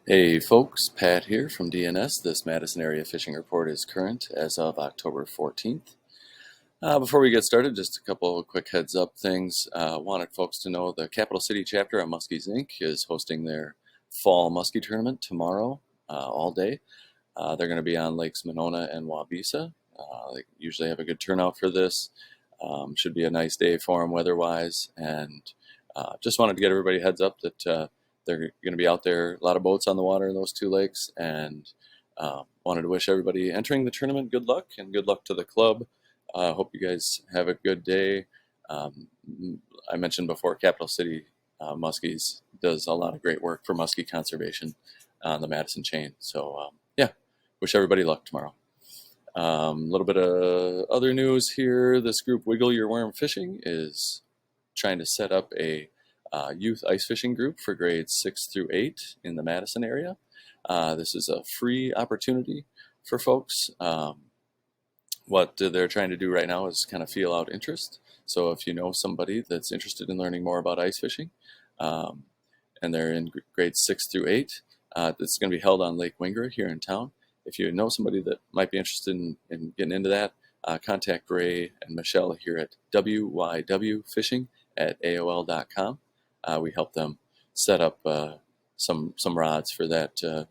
Hey folks, Pat here from DNS. This Madison area fishing report is current as of October 14th. Before we get started, just a couple of quick heads up things. Wanted folks to know the Capital City chapter of Muskies Inc. is hosting their fall muskie tournament tomorrow, all day. They're going to be on Lakes Monona and Wabisa. They usually have a good turnout for this. Should be a nice day for them weather-wise, and just wanted to get everybody a heads up that they're going to be out there. A lot of boats on the water in those two lakes, and wanted to wish everybody entering the tournament good luck and good luck to the club. Hope you guys have a good day. Um, I mentioned before, Capital City Muskies does a lot of great work for muskie conservation on the Madison chain. So yeah, wish everybody luck tomorrow. A little bit of other news here. This group, Wiggle Your Worm Fishing, is trying to set up a youth ice fishing group for grades 6 through 8 in the Madison area. This is a free opportunity for folks. What they're trying to do right now is kind of feel out interest. So if you know somebody that's interested in learning more about ice fishing, um, and they're in grades 6 through 8, it's going to be held on Lake Wingra here in town. If you know somebody that might be interested in getting into that, contact Ray and Michelle here at wywfishing@aol.com. We help them set up some rods for that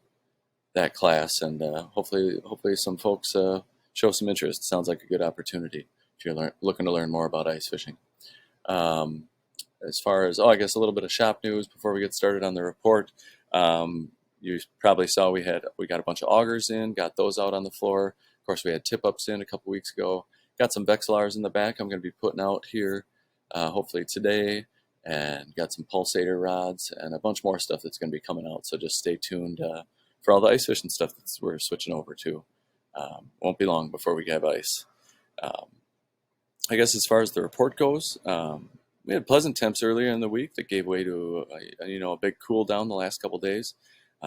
class, and hopefully some folks show some interest. Sounds like a good opportunity if you're looking to learn more about ice fishing. Um, as far as, I guess a little bit of shop news before we get started on the report. You probably saw we got a bunch of augers in, got those out on the floor. Of course, we had tip-ups in a couple weeks ago. Got some Vexilars in the back I'm going to be putting out here hopefully today, and got some pulsator rods and a bunch more stuff that's going to be coming out. So just stay tuned for all the ice fishing stuff that we're switching over to. Won't be long before we have ice. Um, I guess as far as the report goes, we had pleasant temps earlier in the week that gave way to a big cool down the last couple days.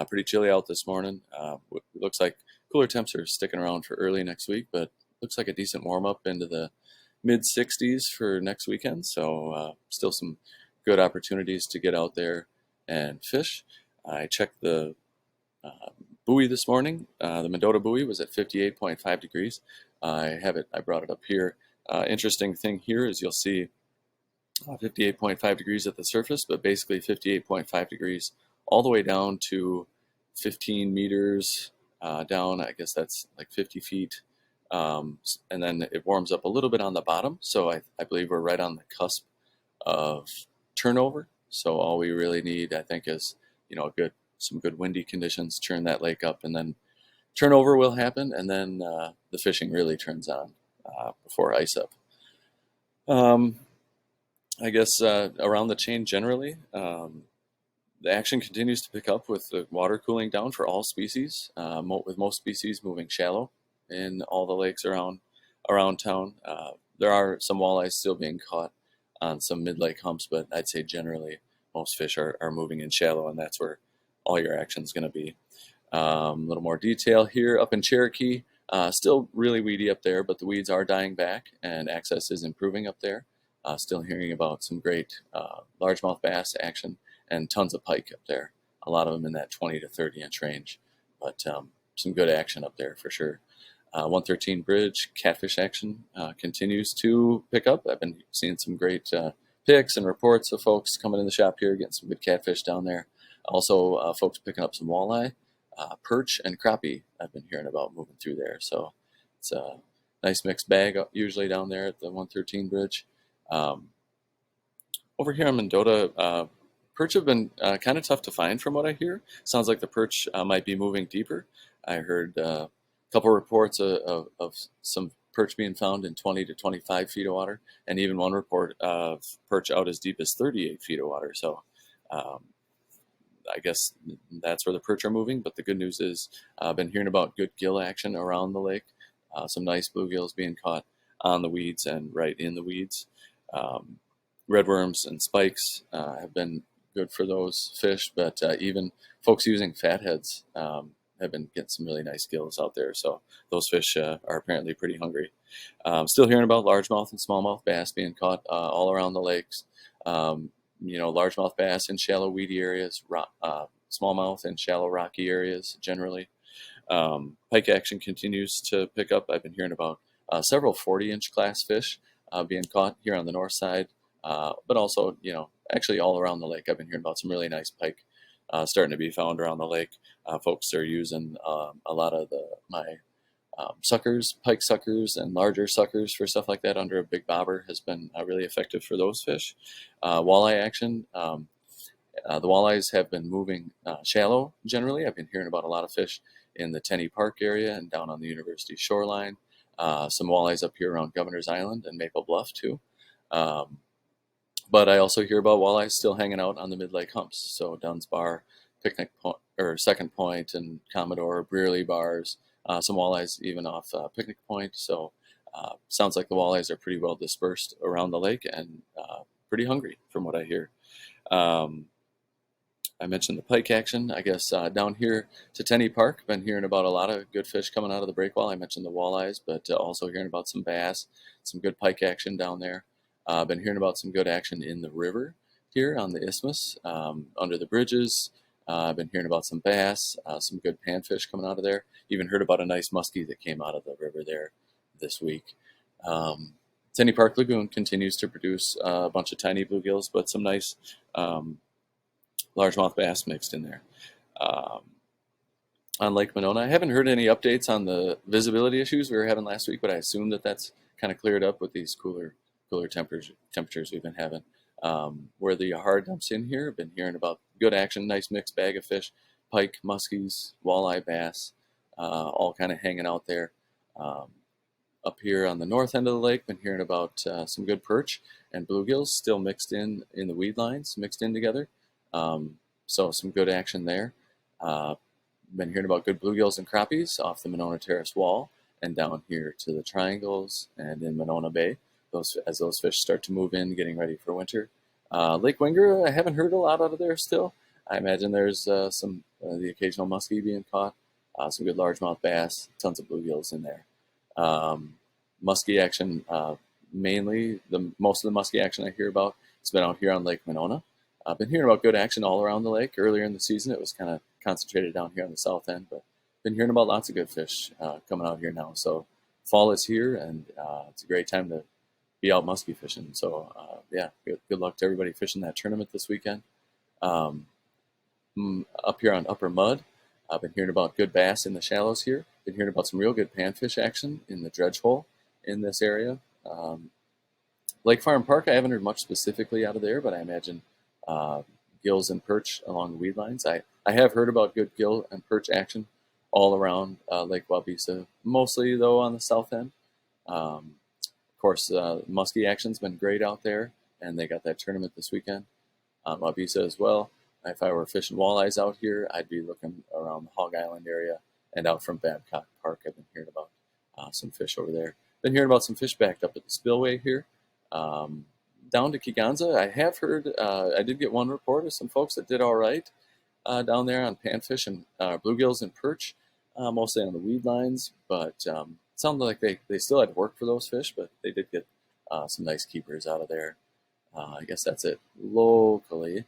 Pretty chilly out this morning. It looks like cooler temps are sticking around for early next week, but looks like a decent warm up into the mid 60s for next weekend. So still some good opportunities to get out there and fish. I checked the uh, buoy this morning. The Mendota buoy was at 58.5 degrees. I brought it up here. Interesting thing here is you'll see 58.5 degrees at the surface, but basically 58.5 degrees all the way down to 15 meters down. I guess that's like 50 feet. And then it warms up a little bit on the bottom. So I believe we're right on the cusp of turnover. So all we really need, I think, is some good windy conditions, turn that lake up, and then turnover will happen, and then the fishing really turns on before ice up. Um, I guess around the chain generally, the action continues to pick up with the water cooling down for all species, with most species moving shallow in all the lakes around town. There are some walleyes still being caught on some mid-lake humps, but I'd say generally most fish are moving in shallow, and that's where all your action is going to be. A little more detail here up in Cherokee. Still really weedy up there, but the weeds are dying back, and access is improving up there. Still hearing about some great largemouth bass action and tons of pike up there. A lot of them in that 20 to 30 inch range, but some good action up there for sure. 113 Bridge catfish action continues to pick up. I've been seeing some great pics and reports of folks coming in the shop here, getting some good catfish down there. Also, folks picking up some walleye, perch, and crappie. I've been hearing about moving through there. So it's a nice mixed bag usually down there at the 113 Bridge. Over here in Mendota, perch have been kind of tough to find from what I hear. Sounds like the perch might be moving deeper. I heard a couple reports of some perch being found in 20 to 25 feet of water, and even one report of perch out as deep as 38 feet of water. So I guess that's where the perch are moving. But the good news is I've been hearing about good gill action around the lake. Some nice bluegills being caught on the weeds and right in the weeds. Redworms and spikes have been good for those fish, but even folks using fatheads have been getting some really nice gills out there. So those fish are apparently pretty hungry. Still hearing about largemouth and smallmouth bass being caught all around the lakes. Largemouth bass in shallow weedy areas, smallmouth and shallow rocky areas generally. Pike action continues to pick up. I've been hearing about several 40-inch class fish being caught here on the north side, but also, actually all around the lake. I've been hearing about some really nice pike starting to be found around the lake. Folks are using a lot of my suckers, pike suckers, and larger suckers for stuff like that under a big bobber has been really effective for those fish. Walleye action. The walleyes have been moving shallow generally. I've been hearing about a lot of fish in the Tenney Park area and down on the university shoreline. Some walleyes up here around Governor's Island and Maple Bluff too. But I also hear about walleyes still hanging out on the mid-lake humps. So Dunn's Bar, Picnic Point, or Second Point, and Commodore, Brearley bars. Some walleyes even off Picnic Point. So sounds like the walleyes are pretty well dispersed around the lake and pretty hungry from what I hear. I mentioned the pike action. I guess down here to Tenney Park, been hearing about a lot of good fish coming out of the breakwall. I mentioned the walleyes, but also hearing about some bass, some good pike action down there. Been hearing about some good action in the river here on the isthmus, under the bridges. I've been hearing about some bass, some good panfish coming out of there. Even heard about a nice muskie that came out of the river there this week. Tenney Park Lagoon continues to produce a bunch of tiny bluegills, but some nice largemouth bass mixed in there. On Lake Monona, I haven't heard any updates on the visibility issues we were having last week, but I assume that that's kind of cleared up with these cooler temperatures we've been having. Where the hard dumps in here, I've been hearing about good action, nice mixed bag of fish, pike, muskies, walleye, bass, all kind of hanging out there. Up here on the north end of the lake, been hearing about some good perch and bluegills still mixed in the weed lines, mixed in together. So some good action there. Been hearing about good bluegills and crappies off the Monona Terrace wall and down here to the triangles and in Monona Bay. As those fish start to move in, getting ready for winter. Lake Winger, I haven't heard a lot out of there still. I imagine there's some the occasional muskie being caught, some good largemouth bass, tons of bluegills in there. Muskie action, mainly most of the muskie action I hear about has been out here on Lake Monona. I've been hearing about good action all around the lake. Earlier in the season, it was kind of concentrated down here on the south end, but been hearing about lots of good fish coming out here now. So fall is here, and it's a great time to be out muskie fishing. So yeah, good luck to everybody fishing that tournament this weekend. Up here on Upper Mud, I've been hearing about good bass in the shallows here. Been hearing about some real good panfish action in the dredge hole in this area. Lake Farm Park, I haven't heard much specifically out of there, but I imagine gills and perch along the weed lines. I have heard about good gill and perch action all around Lake Wabisa, mostly though on the south end. Of course, muskie action's been great out there, and they got that tournament this weekend on Wabisa as well. If I were fishing walleyes out here, I'd be looking around the Hog Island area and out from Babcock Park. I've been hearing about some fish over there. Been hearing about some fish backed up at the spillway here. Down to Kegonsa, I have heard, I did get one report of some folks that did all right down there on panfish and bluegills and perch, mostly on the weed lines, but it sounded like they still had to work for those fish, but they did get some nice keepers out of there. I guess that's it locally.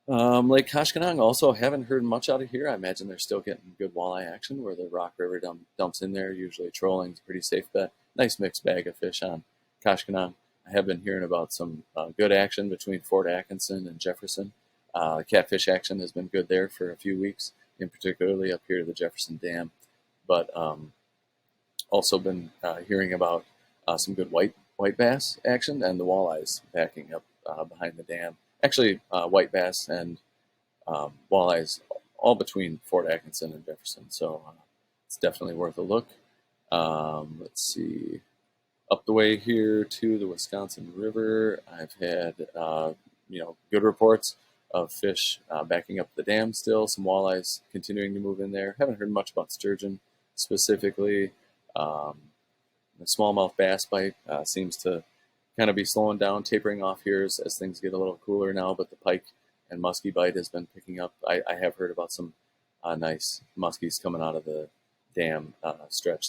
Lake Koshkonong, also haven't heard much out of here. I imagine they're still getting good walleye action where the Rock River dumps in there. Usually trolling's a pretty safe bet. Nice mixed bag of fish on Koshkonong. I have been hearing about some good action between Fort Atkinson and Jefferson. Catfish action has been good there for a few weeks, in particularly up here to the Jefferson Dam. But also been hearing about some good white bass action and the walleyes backing up behind the dam. Actually, white bass and walleyes all between Fort Atkinson and Jefferson. So it's definitely worth a look. Let's see. Up the way here to the Wisconsin River, I've had good reports of fish backing up the dam still. Some walleyes continuing to move in there. Haven't heard much about sturgeon specifically. The smallmouth bass bite seems to kind of be slowing down, tapering off here as things get a little cooler now, but the pike and muskie bite has been picking up. I have heard about some nice muskies coming out of the dam stretch,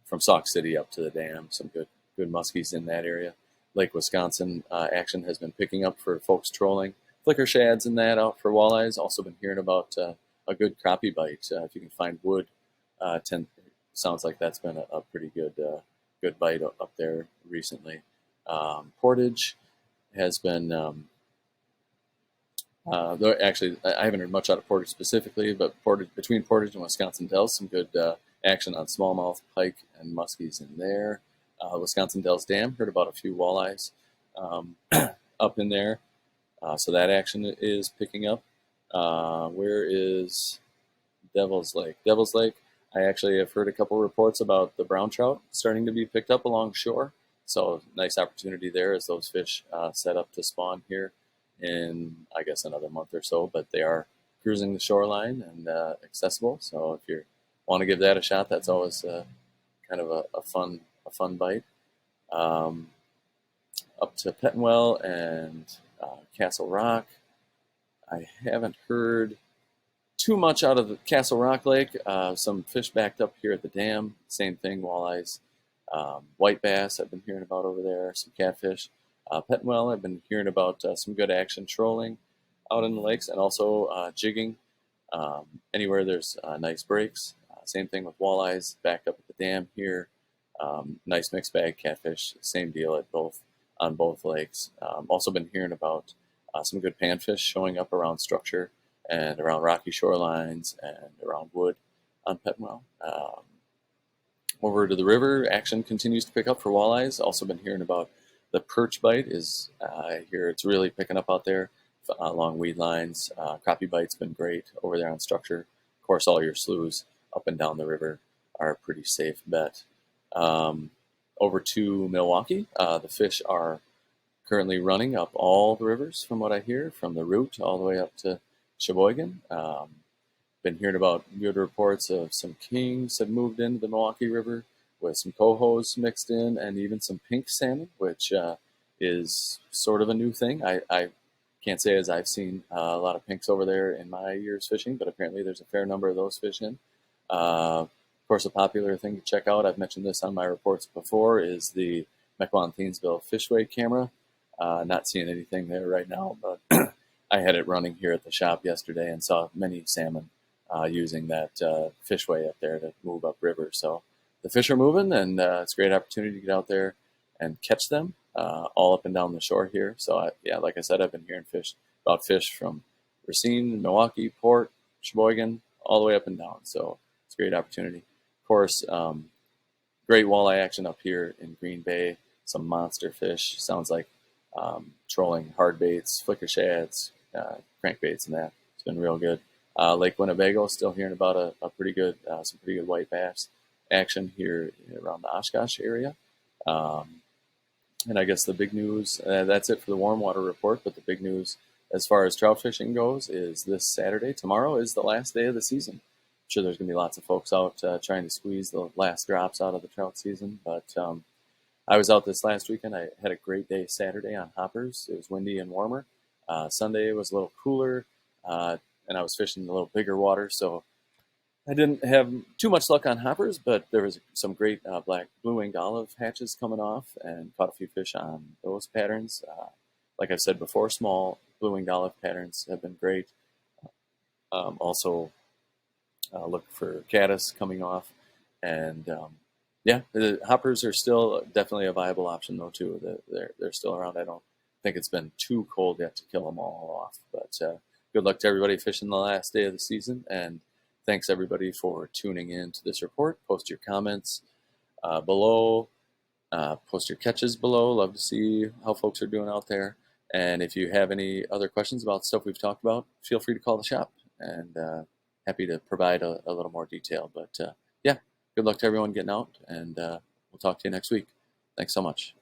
from Sauk City up to the dam. Some good muskies in that area. Lake Wisconsin action has been picking up for folks trolling. flicker shads and that out for walleyes. Also been hearing about a good crappie bite. If you can find wood, sounds like that's been a pretty good bite up there recently. Portage has been, though actually I haven't heard much out of Portage specifically, but between Portage and Wisconsin Dells, some good action on smallmouth, pike, and muskies in there. Wisconsin Dells Dam, heard about a few walleyes up in there. So that action is picking up. Where is Devil's Lake? Devil's Lake, I actually have heard a couple reports about the brown trout starting to be picked up along shore. So nice opportunity there as those fish set up to spawn here in, I guess, another month or so. But they are cruising the shoreline and accessible. So if you want to give that a shot, that's always kind of a fun bite. Up to Pettenwell and Castle Rock, I haven't heard too much out of the Castle Rock Lake. Some fish backed up here at the dam. Same thing, walleyes. White bass I've been hearing about over there. Some catfish. Pettenwell, I've been hearing about some good action trolling out in the lakes, and also jigging. Anywhere there's nice breaks. Same thing with walleyes backed up at the dam here. Nice mixed bag catfish. Same deal on both lakes. Also been hearing about some good panfish showing up around structure and around rocky shorelines and around wood on Pettenwell. Over to the river, action continues to pick up for walleyes. Also been hearing about the perch bite I hear it's really picking up out there along weed lines. Crappie bite's been great over there on structure. Of course, all your sloughs up and down the river are a pretty safe bet. Over to Milwaukee, the fish are currently running up all the rivers, from what I hear, from the Root all the way up to Sheboygan. Been hearing about good reports of some kings have moved into the Milwaukee River with some cohos mixed in, and even some pink salmon, which is sort of a new thing. I can't say as I've seen a lot of pinks over there in my years fishing, but apparently there's a fair number of those fish in. Of course, a popular thing to check out, I've mentioned this on my reports before, is the Mequon-Thiensville Fishway camera. Not seeing anything there right now, but I had it running here at the shop yesterday and saw many salmon using that fishway up there to move up river. So the fish are moving, and it's a great opportunity to get out there and catch them all up and down the shore here. So like I said, I've been hearing about fish from Racine, Milwaukee, Port, Sheboygan, all the way up and down. So it's a great opportunity. Of course, great walleye action up here in Green Bay. Some monster fish. Sounds like trolling hard baits, flicker shads, crankbaits, and that. It's been real good. Lake Winnebago, still hearing about some pretty good white bass action here around the Oshkosh area. And I guess the big news, that's it for the warm water report, but the big news as far as trout fishing goes is this Saturday. Tomorrow is the last day of the season. I'm sure there's going to be lots of folks out trying to squeeze the last drops out of the trout season, but I was out this last weekend. I had a great day Saturday on hoppers. It was windy and warmer. Sunday was a little cooler, and I was fishing a little bigger water, so I didn't have too much luck on hoppers, but there was some great black blue-winged olive hatches coming off, and caught a few fish on those patterns. Like I've said before, small blue-winged olive patterns have been great. Also, look for caddis coming off, and the hoppers are still definitely a viable option though too. They're still around. I don't think it's been too cold yet to kill them all off. But good luck to everybody fishing the last day of the season, and thanks everybody for tuning in to this report. Post your comments below. Post your catches below. Love to see how folks are doing out there. And if you have any other questions about stuff we've talked about, feel free to call the shop, and happy to provide a little more detail. But good luck to everyone getting out, and we'll talk to you next week. Thanks so much.